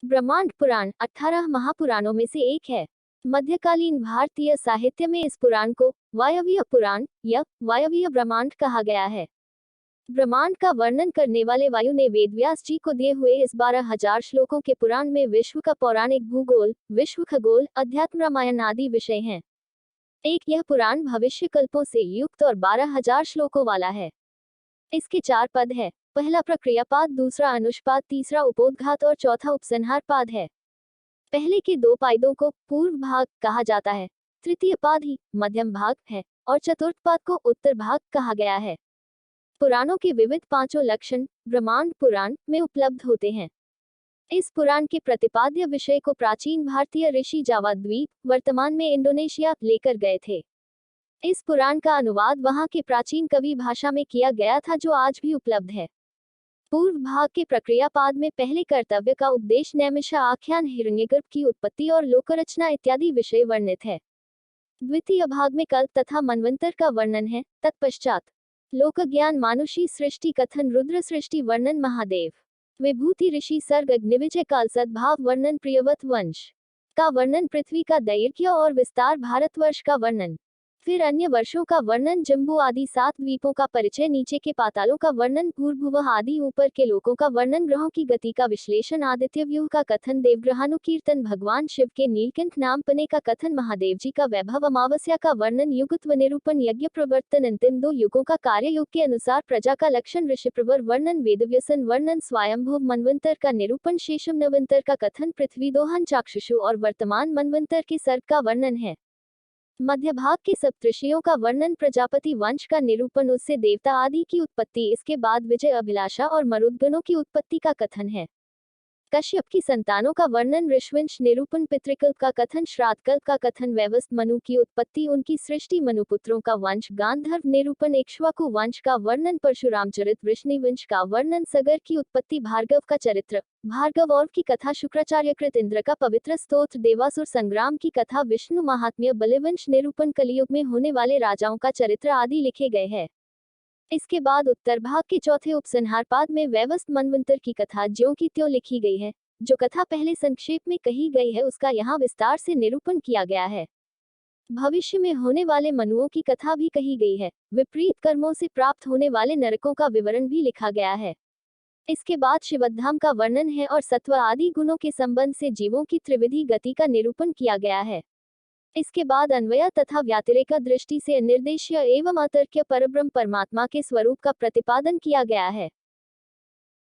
ब्रह्मांड पुराण 18 महापुराणों में से एक है। मध्यकालीन भारतीय साहित्य में इस पुराण को वायव्य पुराण या वायव्य ब्रह्मांड कहा गया है। ब्रह्मांड का वर्णन करने वाले वायु ने वेदव्यास जी को दिए हुए इस 12,000 श्लोकों के पुराण में विश्व का पौराणिक भूगोल, विश्व खगोल, अध्यात्म, रामायण आदि विषय हैं। यह पुराण भविष्य कल्पों से युक्त और 12,000 श्लोकों वाला है। इसके 4 पद है। पहला प्रक्रियापाद, दूसरा अनुष्पाद, तीसरा उपोद्घात और चौथा उपसंहार पाद है। पहले के 2 पादों को पूर्व भाग कहा जाता है, तृतीय पाद ही मध्यम भाग है और चतुर्थ पाद को उत्तर भाग कहा गया है। पुराणों के विविध 5 लक्षण ब्रह्मांड पुराण में उपलब्ध होते हैं। इस पुराण के प्रतिपाद्य विषय को प्राचीन भारतीय ऋषि जावा द्वीप, वर्तमान में इंडोनेशिया, लेकर गए थे। इस पुराण का अनुवाद वहां के प्राचीन कवि भाषा में किया गया था, जो आज भी उपलब्ध है। पूर्व भाग के प्रक्रियापाद में पहले कर्तव्य का उपदेश, नैमिषा आख्यान, हिरण्यगर्भ की उत्पत्ति और लोकरचना इत्यादि विषय वर्णित है। द्वितीय भाग में कल्प तथा मनवंतर का वर्णन है। तत्पश्चात लोक ज्ञान, मानुषी सृष्टि कथन, रुद्र सृष्टि वर्णन, महादेव, विभूति, ऋषि सर्ग, अग्निविजय काल, सद्भाव वर्णन, प्रियवत वंश का वर्णन, पृथ्वी का दैर्घ्य और विस्तार, भारतवर्ष का वर्णन, फिर अन्य वर्षों का वर्णन, जम्बू आदि 7 द्वीपों का परिचय, नीचे के पातालों का वर्णन, भूर्भुवः आदि ऊपर के लोकों का वर्णन, ग्रहों की गति का विश्लेषण, आदित्य व्यूह का कथन, देवग्रहानुकीर्तन, भगवान शिव के नीलकंठ नाम पने का कथन, महादेव जी का वैभव, अमावस्या का वर्णन, युगत्व निरूपण, यज्ञ प्रवर्तन, अंतिम 2 युगों का कार्य युग के अनुसार प्रजा का लक्षण, ऋषिप्रवर वर्णन, वेदव्यसन वर्णन, स्वयंभुव मनवंतर का निरूपण, शेषम नवंतर का कथन, पृथ्वी दोहन, चाक्षुषु और वर्तमान मनवंतर के सर्ग का वर्णन है। मध्य भाग के सप्तऋषियों का वर्णन, प्रजापति वंश का निरूपण, उससे देवता आदि की उत्पत्ति, इसके बाद विजय, अभिलाषा और मरुद्गणों की उत्पत्ति का कथन है। कश्यप की संतानों का वर्णन, ऋषवंश निरूपण, पितृकल्प का कथन, श्राद्धकल्प का कथन, वैवस्वत मनु की उत्पत्ति, उनकी सृष्टि, मनुपुत्रों का वंश, गांधर्व निरूपण, इक्ष्वाकु वंश का वर्णन, परशुराम चरित, वृष्णिवंश का वर्णन, सगर की उत्पत्ति, भार्गव का चरित्र, भार्गव और की कथा, शुक्राचार्यकृत इंद्र का पवित्र स्तोत्र, देवासुर संग्राम की कथा, विष्णु महात्म्य, बलिवंश निरूपण, कलियुग में होने वाले राजाओं का चरित्र आदि लिखे गए हैं। इसके बाद उत्तर भाग के चौथे उपसंहार पाद में वैवस्वत मनवंतर की कथा ज्यों की त्यों लिखी गई है। जो कथा पहले संक्षेप में कही गई है, उसका यहाँ विस्तार से निरूपण किया गया है। भविष्य में होने वाले मनुओं की कथा भी कही गई है। विपरीत कर्मों से प्राप्त होने वाले नरकों का विवरण भी लिखा गया है। इसके बाद शिवधाम का वर्णन है और सत्व आदि गुणों के संबंध से जीवों की त्रिविधि गति का निरूपण किया गया है। इसके बाद अन्वय तथा व्यातिरेक दृष्टि से निर्देश्य एवं अतर्क्य परब्रह्म परमात्मा के स्वरूप का प्रतिपादन किया गया है।